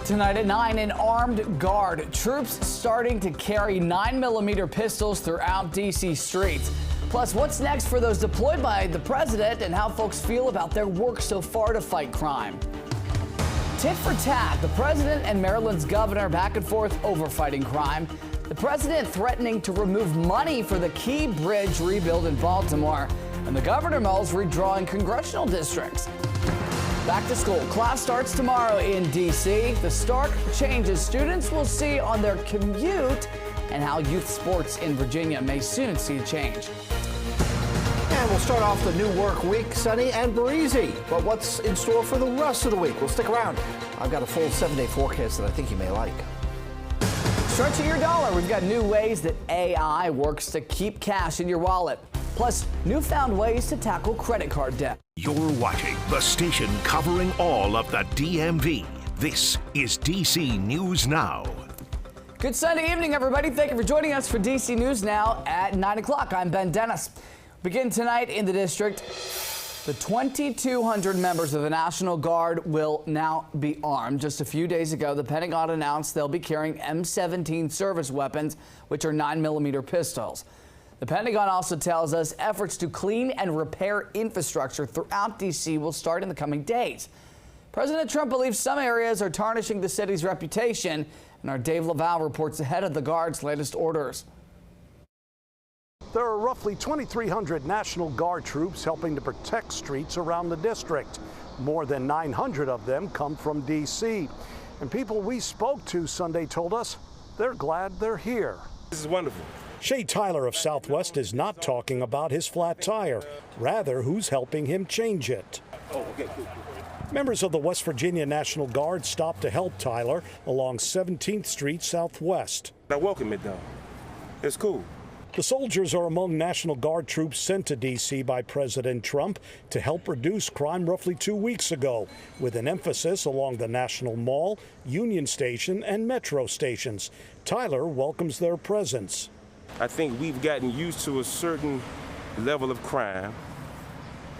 Tonight at 9, an armed guard. Troops starting to carry 9mm pistols throughout D.C. streets. Plus, what's next for those deployed by the president and how folks feel about their work so far to fight crime. Tit for tat, the president and Maryland's governor back and forth over fighting crime. The president threatening to remove money for the Key Bridge rebuild in Baltimore. And the governor mulls redrawing congressional districts. Back to school. Class starts tomorrow in D.C. The stark changes students will see on their commute and how youth sports in Virginia may soon see a change. And we'll start off the new work week sunny and breezy. But what's in store for the rest of the week? Well, stick around. I've got a full 7-day forecast that I think you may like. Stretching your dollar. We've got new ways that AI works to keep cash in your wallet. Plus, newfound ways to tackle credit card debt. You're watching the station covering all of the DMV. This is DC News Now. Good Sunday evening, everybody. Thank you for joining us for DC News Now at 9 o'clock. I'm Ben Dennis. Begin tonight in the district. The 2,200 members of the National Guard will now be armed. Just a few days ago, the Pentagon announced they'll be carrying M17 service weapons, which are 9mm pistols. The Pentagon also tells us efforts to clean and repair infrastructure throughout D.C. will start in the coming days. President Trump believes some areas are tarnishing the city's reputation, and our Dave Laval reports ahead of the Guard's latest orders. There are roughly 2,300 National Guard troops helping to protect streets around the district. More than 900 of them come from D.C. And people we spoke to Sunday told us they're glad they're here. This is wonderful. Shay Tyler of Southwest is not talking about his flat tire, rather who's helping him change it. Members of the West Virginia National Guard stopped to help Tyler along 17th Street Southwest. I welcome it though. It's cool. The soldiers are among National Guard troops sent to D.C. by President Trump to help reduce crime roughly 2 weeks ago, with an emphasis along the National Mall, Union Station, and Metro stations. Tyler welcomes their presence. I think we've gotten used to a certain level of crime,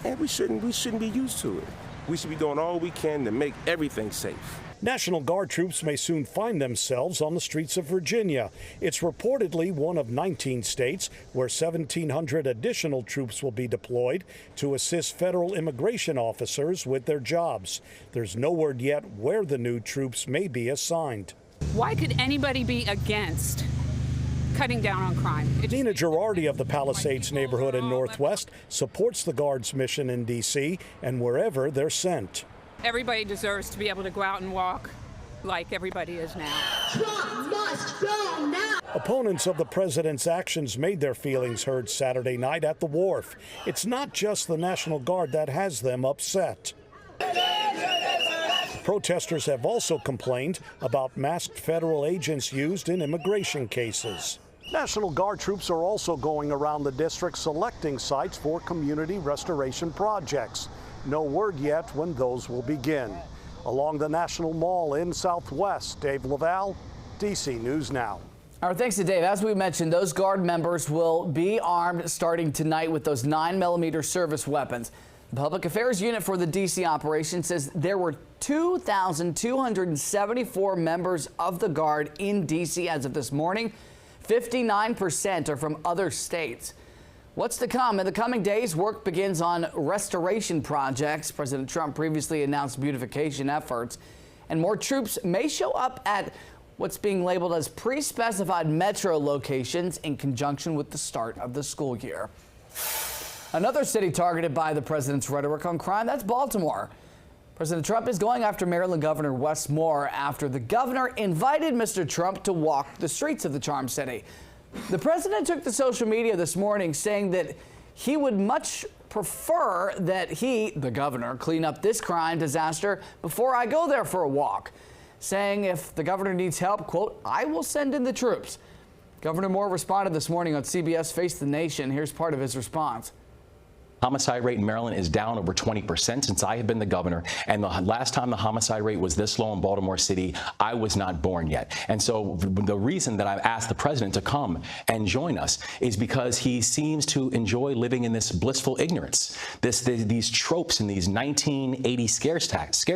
and we shouldn't be used to it. We should be doing all we can to make everything safe. National Guard troops may soon find themselves on the streets of Virginia. It's reportedly one of 19 states where 1,700 additional troops will be deployed to assist federal immigration officers with their jobs. There's no word yet where the new troops may be assigned. Why could anybody be against cutting down on crime? Nina Girardi of the Palisades neighborhood in Northwest supports the Guard's mission in D.C. and wherever they're sent. Everybody deserves to be able to go out and walk like everybody is now. Trump must go now. Opponents of the president's actions made their feelings heard Saturday night at the Wharf. It's not just the National Guard that has them upset. Protesters have also complained about masked federal agents used in immigration cases. National Guard troops are also going around the district selecting sites for community restoration projects. No word yet when those will begin. Along the National Mall in Southwest, Dave Laval, DC News Now. All right, thanks to Dave. As we mentioned, those Guard members will be armed starting tonight with those 9mm service weapons. The Public Affairs Unit for the D.C. operation says there were 2,274 members of the Guard in D.C. as of this morning. 59% are from other states. What's to come? In the coming days, work begins on restoration projects. President Trump previously announced beautification efforts, and more troops may show up at what's being labeled as pre-specified metro locations in conjunction with the start of the school year. Another city targeted by the president's rhetoric on crime, that's Baltimore. President Trump is going after Maryland Governor Wes Moore after the governor invited Mr. Trump to walk the streets of the Charm City. The president took to social media this morning saying that he would much prefer that he, the governor, clean up this crime disaster before I go there for a walk, saying if the governor needs help, quote, I will send in the troops. Governor Moore responded this morning on CBS Face the Nation. Here's part of his response. Homicide rate in Maryland is down over 20% since I have been the governor. And the last time the homicide rate was this low in Baltimore City, I was not born yet. And so the reason that I've asked the president to come and join us is because he seems to enjoy living in this blissful ignorance, these tropes and these 1980 scare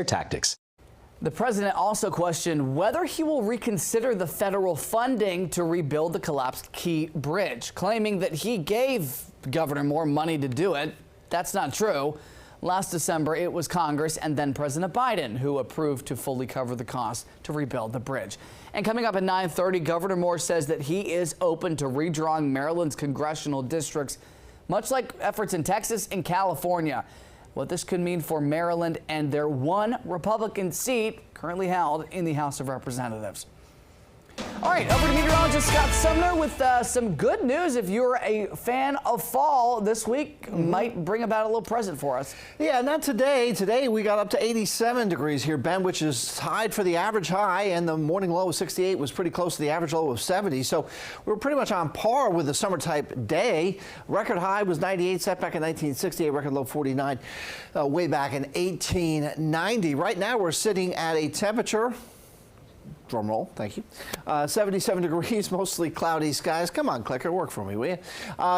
tactics. The president also questioned whether he will reconsider the federal funding to rebuild the collapsed Key Bridge, claiming that he gave Governor Moore money to do it. That's not true. Last December, it was Congress and then President Biden who approved to fully cover the cost to rebuild the bridge. And coming up at 9:30, Governor Moore says that he is open to redrawing Maryland's congressional districts, much like efforts in Texas and California. What this could mean for Maryland and their one Republican seat currently held in the House of Representatives. All right, over to meteorologist Scott Sumner with some good news. If you're a fan of fall, this week might bring about a little present for us. Yeah, not today. Today we got up to 87 degrees here, Ben, which is tied for the average high, and the morning low of 68 was pretty close to the average low of 70. So we're pretty much on par with the summer type day. Record high was 98, set back in 1968, record low 49, way back in 1890. Right now we're sitting at a temperature, drum roll, thank you, 77 degrees, mostly cloudy skies. Come on, clicker, work for me, will you?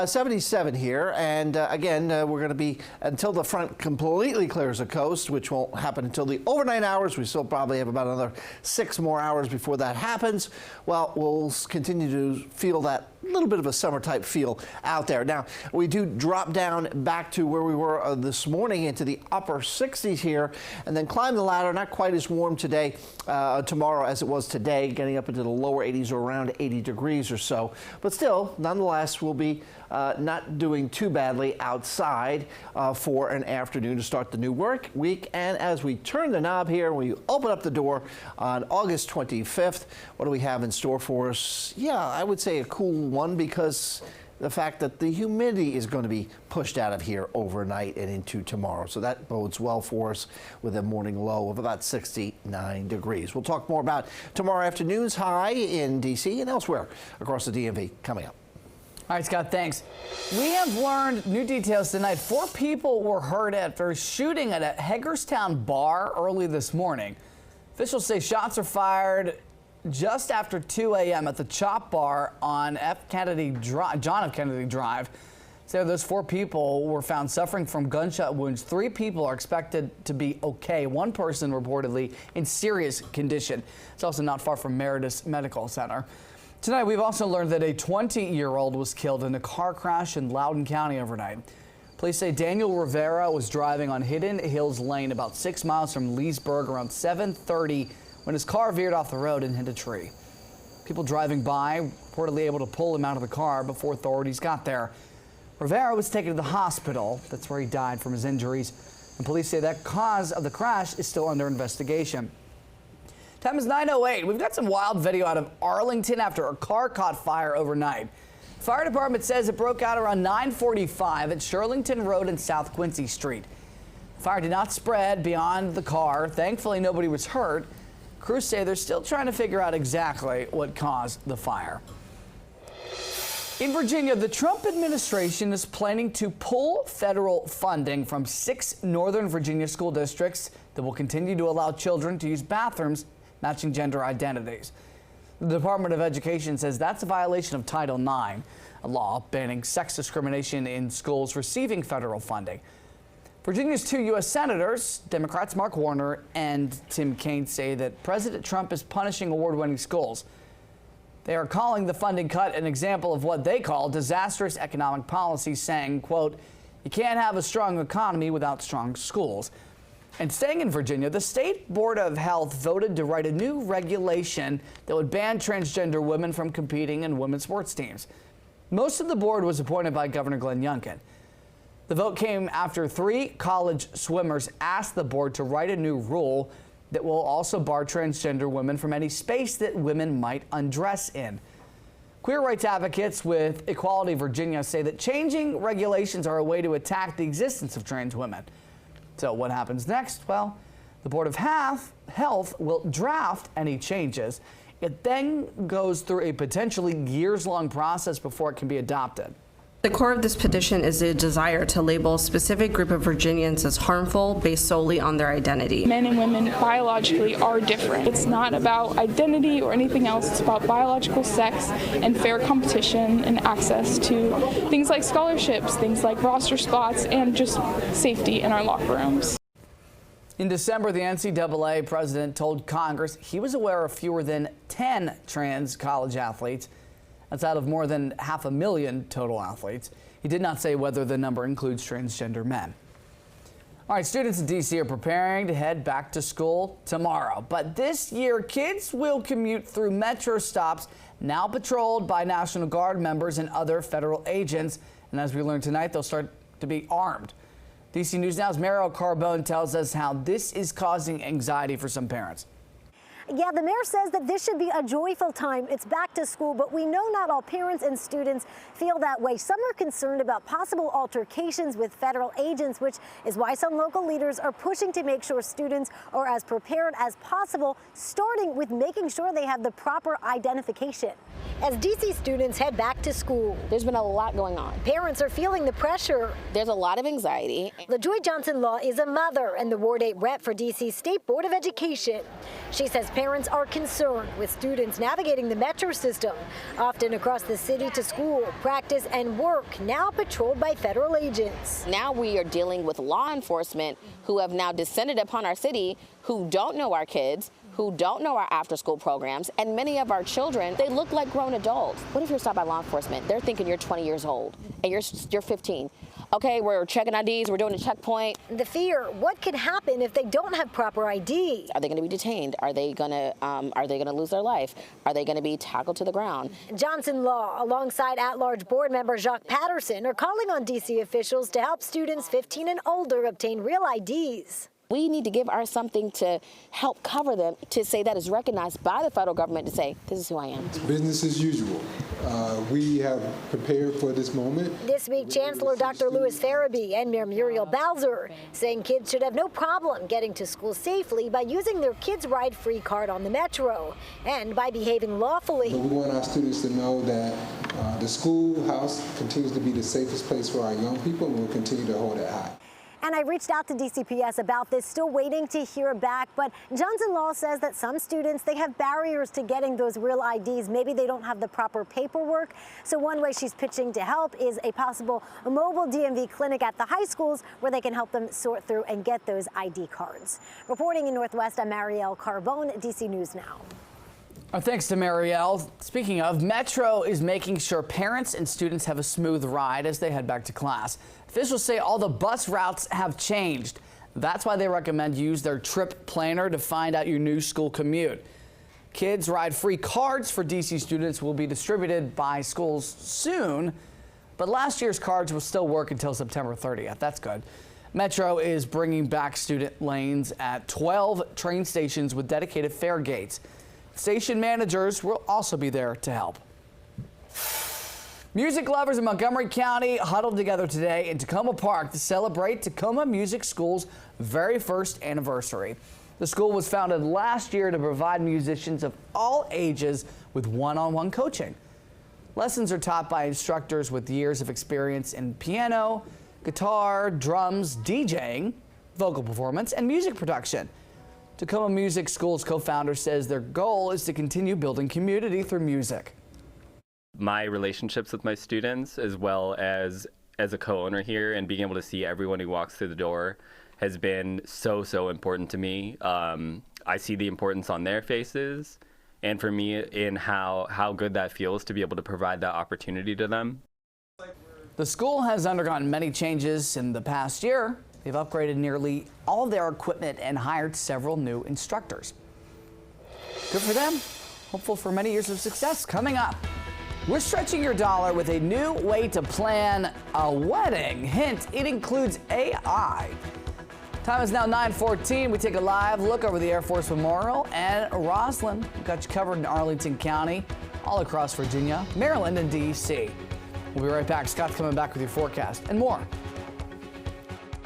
77 here, and again, we're going to be, until the front completely clears the coast, which won't happen until the overnight hours. We still probably have about another 6 more hours before that happens. Well, we'll continue to feel that little bit of a summer type feel out there. Now, we do drop down back to where we were this morning into the upper 60s here, and then climb the ladder. Not quite as warm today, tomorrow as it was today, getting up into the lower 80s or around 80 degrees or so. But still, nonetheless, we'll be not doing too badly outside for an afternoon to start the new work week. And as we turn the knob here, we open up the door on August 25th. What do we have in store for us? Yeah, I would say a cool one, because the fact that the humidity is going to be pushed out of here overnight and into tomorrow. So that bodes well for us with a morning low of about 69 degrees. We'll talk more about tomorrow afternoon's high in D.C. and elsewhere across the DMV coming up. All right, Scott, thanks. We have learned new details tonight. 4 people were hurt after shooting at a Hagerstown bar early this morning. Officials say shots are fired just after 2 a.m. at the Chop Bar on John F. Kennedy Drive. So those 4 people were found suffering from gunshot wounds. 3 people are expected to be okay. 1 person reportedly in serious condition. It's also not far from Meredith Medical Center. Tonight, we've also learned that a 20-year-old was killed in a car crash in Loudoun County overnight. Police say Daniel Rivera was driving on Hidden Hills Lane about 6 miles from Leesburg around 7:30 when his car veered off the road and hit a tree. People driving by reportedly able to pull him out of the car before authorities got there. Rivera was taken to the hospital. That's where he died from his injuries. And police say that cause of the crash is still under investigation. Time is 9:08. We've got some wild video out of Arlington after a car caught fire overnight. Fire department says it broke out around 9:45 at Shirlington Road and South Quincy Street. Fire did not spread beyond the car. Thankfully, nobody was hurt. Crews say they're still trying to figure out exactly what caused the fire. In Virginia, the Trump administration is planning to pull federal funding from 6 Northern Virginia school districts that will continue to allow children to use bathrooms matching gender identities. The Department of Education says that's a violation of Title IX, a law banning sex discrimination in schools receiving federal funding. Virginia's 2 U.S. senators, Democrats Mark Warner and Tim Kaine, say that President Trump is punishing award-winning schools. They are calling the funding cut an example of what they call disastrous economic policy, saying, quote, "You can't have a strong economy without strong schools." And staying in Virginia, the State Board of Health voted to write a new regulation that would ban transgender women from competing in women's sports teams. Most of the board was appointed by Governor Glenn Youngkin. The vote came after 3 college swimmers asked the board to write a new rule that will also bar transgender women from any space that women might undress in. Queer rights advocates with Equality Virginia say that changing regulations are a way to attack the existence of trans women. So what happens next? Well, the Board of Health will draft any changes. It then goes through a potentially years-long process before it can be adopted. The core of this petition is a desire to label a specific group of Virginians as harmful based solely on their identity. Men and women biologically are different. It's not about identity or anything else. It's about biological sex and fair competition and access to things like scholarships, things like roster spots, and just safety in our locker rooms. In December, the NCAA president told Congress he was aware of fewer than 10 trans college athletes. That's out of more than 500,000 total athletes. He did not say whether the number includes transgender men. All right, students in D.C. are preparing to head back to school tomorrow. But this year, kids will commute through Metro stops now patrolled by National Guard members and other federal agents. And as we learned tonight, they'll start to be armed. DC News Now's Mariel Carbone tells us how this is causing anxiety for some parents. Yeah, the mayor says that this should be a joyful time. It's back to school, but we know not all parents and students feel that way. Some are concerned about possible altercations with federal agents, which is why some local leaders are pushing to make sure students are as prepared as possible, starting with making sure they have the proper identification. As DC students head back to school, there's been a lot going on. Parents are feeling the pressure. There's a lot of anxiety. LaJoy Johnson Law is a mother and the Ward 8 rep for DC State Board of Education. She says parents are concerned with students navigating the metro system, often across the city to school, practice, and work, now patrolled by federal agents. Now we are dealing with law enforcement who have now descended upon our city, who don't know our kids, who don't know our after-school programs, and many of our children, they look like grown adults. What if you're stopped by law enforcement? They're thinking you're 20 years old and you're 15. Okay, we're checking IDs, we're doing a checkpoint. The fear, what could happen if they don't have proper ID? Are they going to be detained? Are they going to lose their life? Are they going to be tackled to the ground? Johnson Law, alongside at-large board member Jacques Patterson, are calling on DC officials to help students 15 and older obtain real IDs. We need to give our something to help cover them, to say that is recognized by the federal government, to say, this is who I am. Business as usual. We have prepared for this moment. This week, Chancellor Dr. Louis Farabee and Mayor Muriel Bowser saying kids should have no problem getting to school safely by using their Kids Ride Free card on the Metro and by behaving lawfully. But we want our students to know that the schoolhouse continues to be the safest place for our young people, and we'll continue to hold it high. And I reached out to DCPS about this, still waiting to hear back. But Johnson Law says that some students, they have barriers to getting those real IDs. Maybe they don't have the proper paperwork. So one way she's pitching to help is a possible mobile DMV clinic at the high schools where they can help them sort through and get those ID cards. Reporting in Northwest, I'm Mariel Carbone, DC News Now. Thanks to Mariel. Speaking of, Metro is making sure parents and students have a smooth ride as they head back to class. Officials say all the bus routes have changed. That's why they recommend you use their trip planner to find out your new school commute. Kids Ride Free cards for DC students will be distributed by schools soon, but last year's cards will still work until September 30th. That's good. Metro is bringing back student lanes at 12 train stations with dedicated fare gates. Station managers will also be there to help. Music lovers in Montgomery County huddled together today in Tacoma Park to celebrate Tacoma Music School's very first anniversary. The school was founded last year to provide musicians of all ages with one-on-one coaching. Lessons are taught by instructors with years of experience in piano, guitar, drums, DJing, vocal performance, and music production. Tacoma Music School's co-founder says their goal is to continue building community through music. My relationships with my students, as well as a co-owner here, and being able to see everyone who walks through the door has been so important to me. I see the importance on their faces, and for me in how good that feels to be able to provide that opportunity to them. The school has undergone many changes in the past year. They've upgraded nearly all of their equipment and hired several new instructors. Good for them. Hopeful for many years of success. Coming up, we're stretching your dollar with a new way to plan a wedding. Hint, it includes AI. Time is now 9:14. We take a live look over the Air Force Memorial and Roslyn. We've got you covered in Arlington County, all across Virginia, Maryland, and D.C. We'll be right back. Scott's coming back with your forecast and more